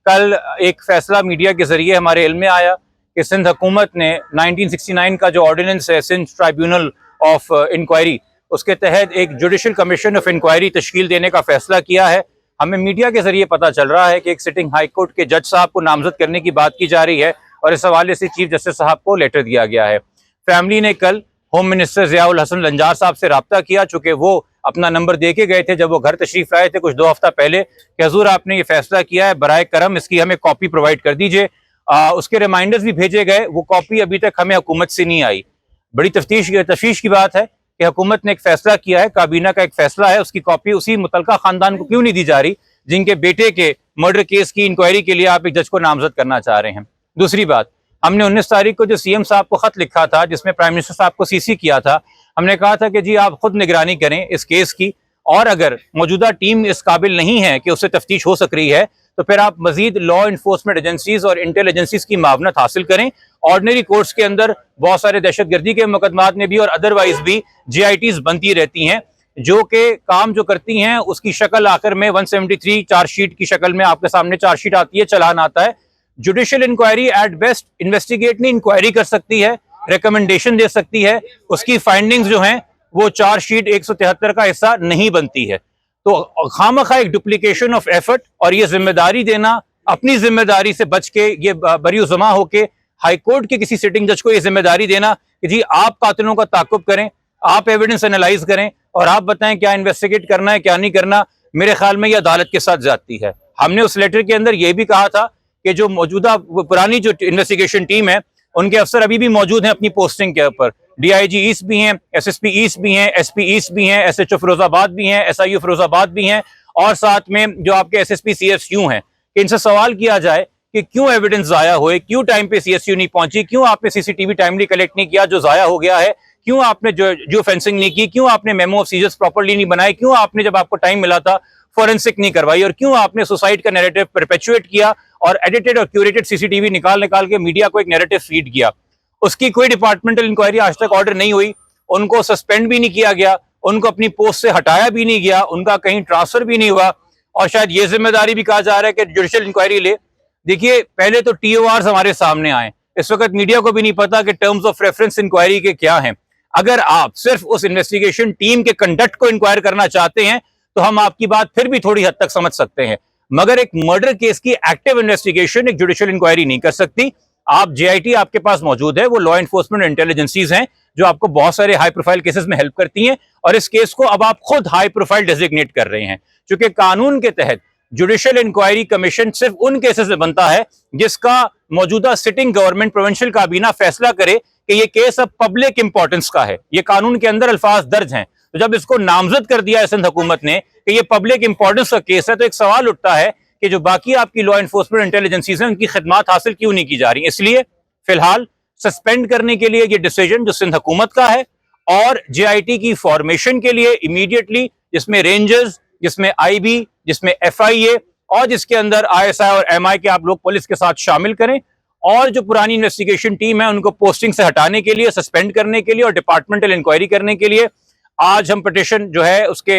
कल एक फैसला मीडिया के जरिए हमारे इल्म में आया कि सिंध हुकूमत ने 1969 का जो ऑर्डिनेंस है सिंध ट्राइब्यूनल ऑफ इंक्वायरी, उसके तहत एक जुडिशल कमीशन ऑफ इंक्वायरी तश्कील देने का फैसला किया है। हमें मीडिया के जरिए पता चल रहा है कि एक सिटिंग हाई कोर्ट के जज साहब को नामजद करने की बात की जा रही है और इस हवाले से चीफ जस्टिस साहब को लेटर दिया गया है। फैमिली ने कल होम मिनिस्टर ज़ियाउल हसन लंजार साहब से रब्ता किया, चूँकि वो अपना नंबर दे के गए थे जब वो घर तशरीफ लाए थे कुछ 2 हफ्ता पहले कि हजूर आपने ये फैसला किया है, बराए करम इसकी हमें कॉपी प्रोवाइड कर दीजिए। उसके रिमाइंडर्स भी भेजे गए, वो कॉपी अभी तक हमें हुकूमत से नहीं आई। बड़ी तफ्तीश की बात है कि हुकूमत ने एक फैसला किया है, काबीना का एक फैसला है, उसकी कॉपी उसी मुतलका खानदान को क्यों नहीं दी जा रही जिनके बेटे के मर्डर केस की इंक्वायरी के लिए आप एक जज को नामजद करना चाह रहे हैं। दूसरी बात, हमने 19 तारीख को जो सीएम साहब को खत लिखा था जिसमें प्राइम मिनिस्टर साहब को सीसी किया था, हमने कहा था कि जी आप खुद निगरानी करें इस केस की, और अगर मौजूदा टीम इस काबिल नहीं है कि उससे तफ्तीश हो सक रही है तो फिर आप मजीद लॉ इन्फोर्समेंट एजेंसीज और इंटेल एजेंसीज की मावनत हासिल करें। ऑर्डिनरी कोर्ट्स के अंदर बहुत सारे दहशतगर्दी के मुकदमात में भी और अदरवाइज भी JITs बनती रहती हैं, जो कि काम जो करती हैं उसकी शक्ल आखिर में 173 चार्जशीट की शक्ल में आपके सामने चार्जशीट आती है, चलान आता है। Judicial inquiry at best investigate नहीं इंक्वायरी कर सकती है, रिकमेंडेशन दे सकती है, उसकी फाइंडिंग्स जो हैं वो चार्जशीट 173 का हिस्सा नहीं बनती है। तो खामखा एक डुप्लीकेशन ऑफ एफर्ट और ये जिम्मेदारी देना, अपनी जिम्मेदारी से बच के ये बरीउज़्ज़मा होके हाई कोर्ट के किसी सिटिंग जज को ये जिम्मेदारी देना कि जी आप कातिलों का ताक़ुब करें, आप एविडेंस एनालाइज करें और आप बताएं क्या इन्वेस्टिगेट करना है क्या नहीं करना, मेरे ख्याल में ये अदालत के साथ ज्यादती है। हमने उस लेटर के अंदर ये भी कहा था कि जो मौजूदा पुरानी जो इन्वेस्टिगेशन टीम है उनके अफसर अभी भी मौजूद हैं अपनी पोस्टिंग के ऊपर। DIG ईस्ट भी हैं, SSP ईस्ट भी हैं, SP ईस्ट भी हैं, SHO फिरोजाबाद भी हैं, SIU फिरोजाबाद भी हैं, और साथ में जो आपके SSP CSU हैं। कि इनसे सवाल किया जाए कि क्यों एविडेंस ज़ाया हुए, क्यों टाइम पे CSU नहीं पहुंची, क्यों आपने CCTV टाइमली कलेक्ट नहीं किया जो ज़ाया हो गया है, क्यों आपने जो फेंसिंग नहीं की, क्यों आपने मेमो ऑफ सीजर्स प्रॉपर्ली नहीं बनाए, क्यों आपने जब आपको टाइम मिला था फॉरेंसिक नहीं करवाई, और क्यों आपने सुसाइड का नैरेटिव परपेचुएट किया और एडिटेड और क्यूरेटेड CCTV निकाल के मीडिया को एक नैरेटिव फीड किया। उसकी कोई डिपार्टमेंटल इंक्वायरी आज तक ऑर्डर नहीं हुई, उनको सस्पेंड भी नहीं किया गया, उनको अपनी पोस्ट से हटाया भी नहीं गया, उनका कहीं ट्रांसफर भी नहीं हुआ, और शायद ये जिम्मेदारी भी कहा जा रहा है कि जुडिशियल इंक्वायरी ले। देखिए, पहले तो TORs हमारे सामने आए, इस वक्त मीडिया को भी नहीं पता कि टर्म्स ऑफ रेफरेंस इंक्वायरी के क्या हैं। अगर आप सिर्फ उस इन्वेस्टिगेशन टीम के कंडक्ट को इंक्वायर करना चाहते हैं तो हम आपकी बात फिर भी थोड़ी हद तक समझ सकते हैं, मगर एक मर्डर केस की एक्टिव इन्वेस्टिगेशन एक जुडिशियल इंक्वायरी नहीं कर सकती। आप JIT आपके पास मौजूद है, वो लॉ इन्फोर्समेंट इंटेलिजेंसीज हैं जो आपको बहुत सारे हाई प्रोफाइल केसेस में हेल्प करती हैं, और इस केस को अब आप खुद हाई प्रोफाइल डेजिग्नेट कर रहे हैं, क्योंकि कानून के तहत जुडिशियल इंक्वायरी कमीशन सिर्फ उन केसेस में बनता है जिसका मौजूदा सिटिंग गवर्नमेंट प्रोविंशियल काबीना फैसला करे कि ये केस अब पब्लिक इंपॉर्टेंस का है। ये कानून के अंदर अल्फाज दर्ज हैं। तो जब इसको नामजद कर दिया है सिंध हुकूमत ने कि ये पब्लिक इंपॉर्टेंस का केस है, तो एक सवाल उठता है कि जो बाकी आपकी लॉ इन्फोर्समेंट इंटेलिजेंसीज हैं उनकी खिदमात हासिल क्यों नहीं की जा रही। इसलिए फिलहाल सस्पेंड करने के लिए ये डिसीजन जो सिंध हुकूमत का है, और JIT की फॉर्मेशन के लिए इमीडिएटली, जिसमें रेंजर्स, जिसमें IB, जिसमें FIA और जिसके अंदर ISI और MI के आप लोग पुलिस के साथ शामिल करें, और जो पुरानी इन्वेस्टिगेशन टीम है उनको पोस्टिंग से हटाने के लिए, सस्पेंड करने के लिए और डिपार्टमेंटल इंक्वायरी करने के लिए आज हम पिटीशन जो है उसके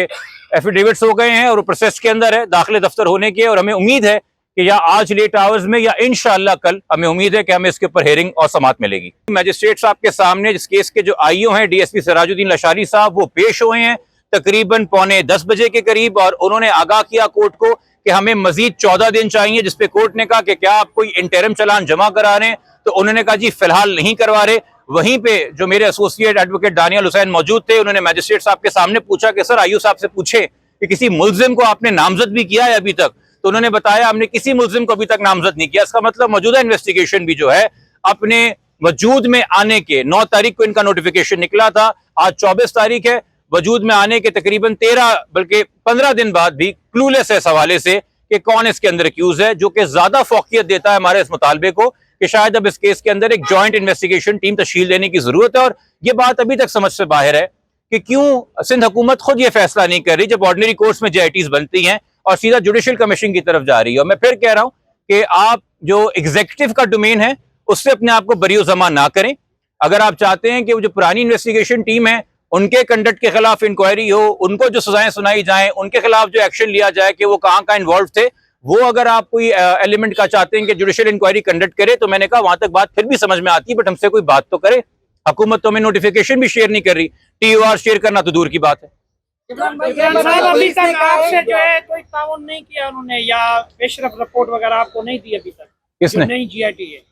एफिडेविट्स हो गए हैं और प्रोसेस के अंदर है दाखिले दफ्तर होने के, और हमें उम्मीद है कि या आज लेट आवर्स में या इंशाअल्लाह कल हमें उम्मीद है कि हमें इसके ऊपर हेयरिंग और समाअत मिलेगी। मैजिस्ट्रेट साहब के सामने जिस केस के जो IO हैं DSP सिराजुद्दीन लशारी साहब, वो पेश हुए हैं तकरीबन 9:45 बजे के करीब, और उन्होंने आगाह किया कोर्ट को कि हमें मजीद 14 दिन चाहिए, जिसपे कोर्ट ने कहा कि क्या आप कोई इंटरिम चालान जमा करा रहे हैं, तो उन्होंने कहा जी फिलहाल नहीं करवा रहे। वहीं पे जो मेरे एसोसिएट एडवोकेट दानियल हुसैन मौजूद थे, उन्होंने मैजिस्ट्रेट साहब के सामने पूछा कि सर IO साहब से पूछे कि किसी मुल्जिम को आपने नामजद भी किया है अभी तक, तो उन्होंने बताया हमने किसी मुल्जिम को अभी तक नामजद नहीं किया। इसका मतलब मौजूदा इन्वेस्टिगेशन भी जो है अपने वजूद में आने के 9 तारीख को इनका नोटिफिकेशन निकला था, आज 24 तारीख है, वजूद में आने के तकरीबन 13 बल्कि 15 दिन बाद भी क्लूलेस है इस हवाले से कि कौन इसके अंदर एक्यूज है, जो कि ज्यादा फोकियत देता है हमारे इस मुतालबे को कि शायद अब इस केस के अंदर एक जॉइंट इन्वेस्टिगेशन टीम तश्कील देने की जरूरत है। और ये बात अभी तक समझ से बाहर है कि क्यों सिंध हुकूमत खुद ये फैसला नहीं कर रही जब ऑर्डिनरी कोर्ट्स में JITs बनती हैं और सीधा जुडिशियल कमीशन की तरफ जा रही है। और मैं फिर कह रहा हूं कि आप जो एग्जीक्यूटिव का डोमेन है उससे अपने आप को बरीउज़्ज़मा ना करें। अगर आप चाहते हैं कि वो जो पुरानी इन्वेस्टिगेशन टीम है उनके कंडक्ट के खिलाफ इंक्वायरी हो, उनको जो सजाएं सुनाई जाएं, उनके खिलाफ जो एक्शन लिया जाए कि वो कहाँ इन्वॉल्व थे, वो अगर आप कोई एलिमेंट का चाहते हैं कि जुडिशियल इंक्वायरी कंडक्ट करे, तो मैंने कहा वहां तक बात फिर भी समझ में आती है, बट हमसे कोई बात तो करे। हुकूमत तो हमें नोटिफिकेशन भी शेयर नहीं कर रही, TOR शेयर करना तो दूर की बात है। अभी तक आपसे जो है कोई ताउन नहीं किया उन्होंने, या पेशरफ रिपोर्ट वगैरह आपको नहीं दी अभी तक? किसने? नई GIT है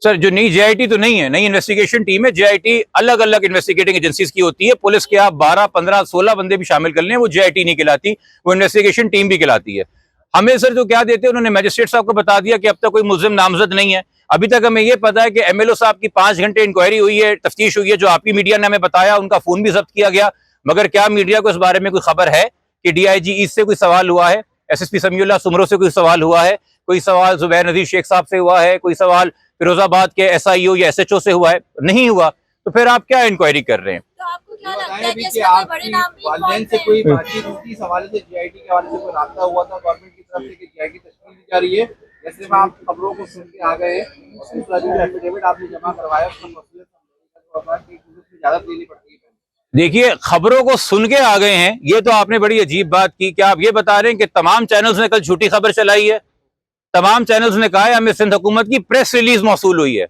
सर, जो नई JIT तो नहीं है, नई इन्वेस्टिगेशन टीम है। JIT अलग अलग इन्वेस्टिगेटिंग एजेंसीज की होती है। पुलिस के आप 12, 15, 16 बंदे भी शामिल कर लें, वो JIT नहीं कहलाती, वो इन्वेस्टिगेशन टीम भी कहलाती है। हमें सर जो क्या देते हैं, उन्होंने मैजिस्ट्रेट साहब को बता दिया कि अब तक कोई मुल्जिम नामजद नहीं है। अभी तक हमें ये पता है कि MLO साहब की 5 घंटे इंक्वायरी हुई है, तफ्तीश हुई है, जो आपकी मीडिया ने हमें बताया, उनका फोन भी जब्त किया गया। मगर क्या मीडिया को इस बारे में कोई खबर है कि DIG ईस्ट से कोई सवाल हुआ है, SSP समीउल्लाह सुमरो से कोई सवाल हुआ है, कोई सवाल जुबैर नज़ीर शेख साहब से हुआ है, कोई सवाल फिरोजाबाद के SIO या SHO से हुआ है? नहीं हुआ। तो फिर आप क्या इंक्वायरी कर रहे हैं? तो आपको क्या लगता है कि इसमें कोई बड़े नाम भी वालिदैन से कोई बातचीत हुई थी, इस हवाले से GIT के हवाले से कोई राब्ता हुआ था गवर्नमेंट की तरफ से कि GIT तश्कील दी जा रही है? जैसे में आप खबरों को सुन के आ गए हैं, उसमें एफिडेविट आपने जमा करवाया, उसका मसला इजाजत लेनी पड़ती है। देखिए, खबरों को सुन के आ गए हैं, ये तो आपने बड़ी अजीब बात की। क्या आप ये बता रहे हैं कि तमाम चैनल्स ने कल झूठी खबर चलाई है? तमाम चैनल्स ने कहा है हमें सिंध हुकूमत की प्रेस रिलीज मौसूल हुई है।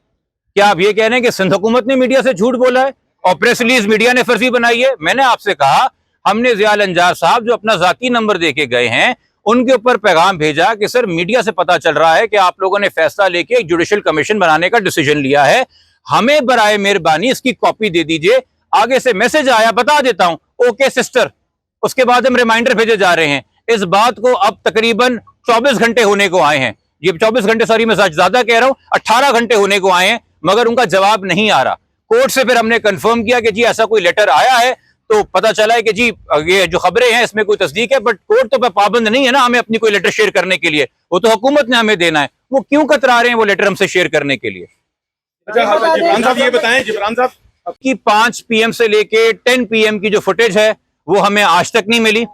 क्या आप ये कह रहे हैं कि सिंध हुकूमत ने मीडिया से झूठ बोला है और प्रेस रिलीज मीडिया ने फर्जी बनाई है? मैंने आपसे कहा, हमने ज़ियाल अंजार साहब जो अपना जाती नंबर देके गए हैं, उनके ऊपर पैगाम भेजा कि सर मीडिया से पता चल रहा है कि आप लोगों ने फैसला लेके एक जुडिशियल कमीशन बनाने का डिसीजन लिया है, हमें बराए मेहरबानी इसकी कॉपी दे दीजिए। आगे से मैसेज आया, बता देता हूं, ओके सिस्टर। उसके बाद हम रिमाइंडर भेजे जा रहे हैं। इस बात को अब तकरीबन 24 घंटे होने को आए हैं। ये 24 घंटे, सॉरी मैं ज्यादा कह रहा हूं, 18 घंटे होने को आए हैं, मगर उनका जवाब नहीं आ रहा। कोर्ट से फिर हमने कंफर्म किया कि जी ऐसा कोई लेटर आया है, तो पता चला है कि जी ये जो खबरें हैं इसमें कोई तस्दीक है, बट कोर्ट तो पाबंद नहीं है ना हमें अपनी कोई लेटर शेयर करने के लिए, वो तो हुकूमत ने हमें देना है। वो क्यों कतरा रहे हैं वो लेटर हमसे शेयर करने के लिए? जिब्रान साहब ये बताएं, जिब्रान साहब की 5 PM से लेके 10 PM की जो फुटेज है वो हमें आज तक नहीं मिली।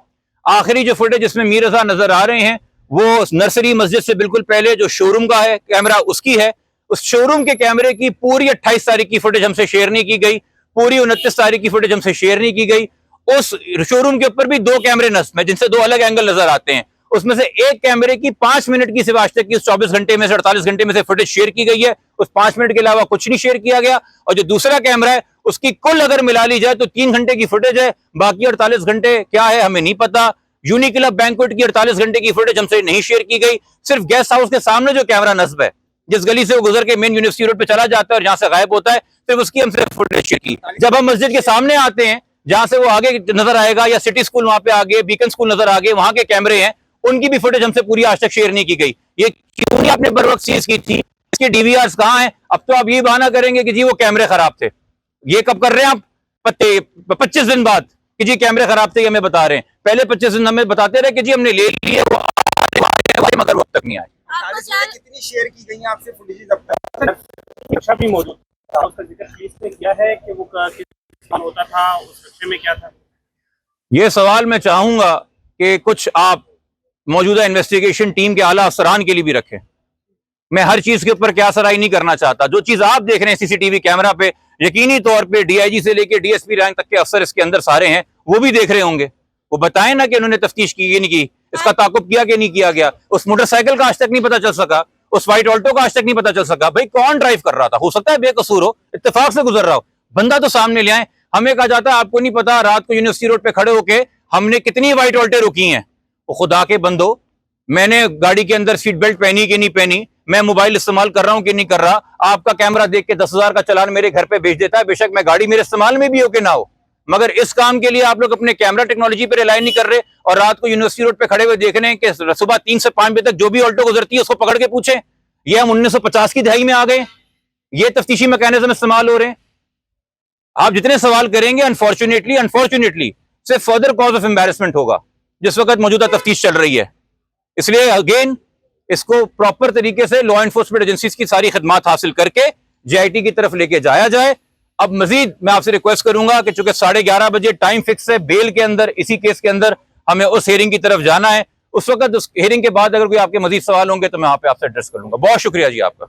आखिरी जो फुटेज इसमें मीर रजा नजर आ रहे हैं वो नर्सरी मस्जिद से बिल्कुल पहले जो शोरूम का है कैमरा उसकी है। उस शोरूम के कैमरे की पूरी 28 तारीख की फुटेज हमसे शेयर नहीं की गई, पूरी 29 तारीख की फुटेज हमसे शेयर नहीं की गई। उस शोरूम के ऊपर भी 2 कैमरे नस्ब हैं जिनसे 2 अलग एंगल नजर आते हैं। उसमें से एक कैमरे की 5 मिनट की सिर्फ आज तक की उस 24 घंटे में से 48 घंटे में से फुटेज शेयर की गई है। उस 5 मिनट के अलावा कुछ नहीं शेयर किया गया। और जो दूसरा कैमरा है उसकी कुल अगर मिला ली जाए तो 3 घंटे की फुटेज है, बाकी 48 घंटे क्या है हमें नहीं पता। यूनिक्लब बैंक्वेट की 48 घंटे की फुटेज हमसे नहीं शेयर की गई। सिर्फ गेस्ट हाउस के सामने जो कैमरा नस्ब है, जिस गली से वो गुजर के मेन यूनिवर्सिटी रोड पे चला जाता है और जहां से गायब होता है, सिर्फ उसकी हमसे फुटेज शेयर की। जब हम मस्जिद के सामने आते हैं जहां से वो आगे नजर आएगा, या सिटी स्कूल वहां पे आगे, बीकन स्कूल नजर आगे, वहां के कैमरे हैं, उनकी भी फुटेज हमसे पूरी आज तक शेयर नहीं की गई। ये क्यों नहीं आपने बर वक्त सीज की थी? इसके DVRs कहां हैं? अब तो आप ये बहाना करेंगे कि जी वो कैमरे खराब थे। ये कब कर रहे हैं आप? 25 दिन बाद कि जी कैमरे खराब थे, हमें बता रहे हैं। पहले 25 दिन हमें बताते रहे कि जी हमने ले लिए, मगर वो अब तक नहीं आए। कितनी शेयर की गई आपसे फुटेज अब तक? कक्षा भी मौजूद था, उसका जिक्र पुलिस ने किया है कि वो किस होता था, उस कक्षे में क्या था? ये सवाल मैं चाहूंगा कि कुछ आप मौजूदा इन्वेस्टिगेशन टीम के आला अफसरान के लिए भी रखें। मैं हर चीज के ऊपर क्या सराई नहीं करना चाहता। जो चीज आप देख रहे हैं CCTV कैमरा पे, यकीनी तौर पे DIG से लेके DSP रैंक तक के अफसर इसके अंदर सारे हैं, वो भी देख रहे होंगे। वो बताएं ना कि उन्होंने तफ्तीश की कि नहीं की, इसका ताकुब किया कि नहीं किया गया। उस मोटरसाइकिल का आज तक नहीं पता चल सका, उस व्हाइट ऑल्टो का आज तक नहीं पता चल सका। भाई कौन ड्राइव कर रहा था? हो सकता है बेकसूर हो, इत्तेफाक से गुजर रहा हो, बंदा तो सामने ले आए। हमें कहा जाता है आपको नहीं पता रात को यूनिवर्सिटी रोड पे खड़े होके हमने कितनी व्हाइट ऑल्टे रुकी हैं। वो खुदा के बंदो, मैंने गाड़ी के अंदर सीट बेल्ट पहनी कि नहीं पहनी, मैं मोबाइल इस्तेमाल कर रहा हूं कि नहीं कर रहा, आपका कैमरा देख के 10,000 का चालान मेरे घर पे भेज देता है। बेशक मैं गाड़ी मेरे इस्तेमाल में भी हो कि ना हो, मगर इस काम के लिए आप लोग अपने कैमरा टेक्नोलॉजी पे रिलाई नहीं कर रहे और रात को यूनिवर्सिटी रोड पे खड़े हुए देख रहे हैं कि सुबह 3 से 5 बजे तक जो भी ऑल्टो गुजरती है उसको पकड़ के पूछे। ये हम 1950 की दहाई में आ गए, ये तफ्तीशी मैकेनिज्म इस्तेमाल हो रहे हैं। आप जितने सवाल करेंगे अनफॉर्चुनेटली सिर्फ फर्दर कॉज ऑफ एम्बैरेसमेंट होगा जिस वक्त मौजूदा तफ्तीश चल रही है। इसलिए अगेन इसको प्रॉपर तरीके से लॉ एनफोर्समेंट एजेंसीज की सारी खिदमात हासिल करके JIT की तरफ लेके जाया जाए। अब मजीद मैं आपसे रिक्वेस्ट करूंगा कि चूंकि 11:30 बजे टाइम फिक्स है बेल के अंदर, इसी केस के अंदर हमें उस हेयरिंग की तरफ जाना है। उस वक्त उस हेयरिंग के बाद अगर कोई आपके मजीद सवाल होंगे तो मैं वहां पे आपसे एड्रेस कर लूंगा। बहुत शुक्रिया जी आपका।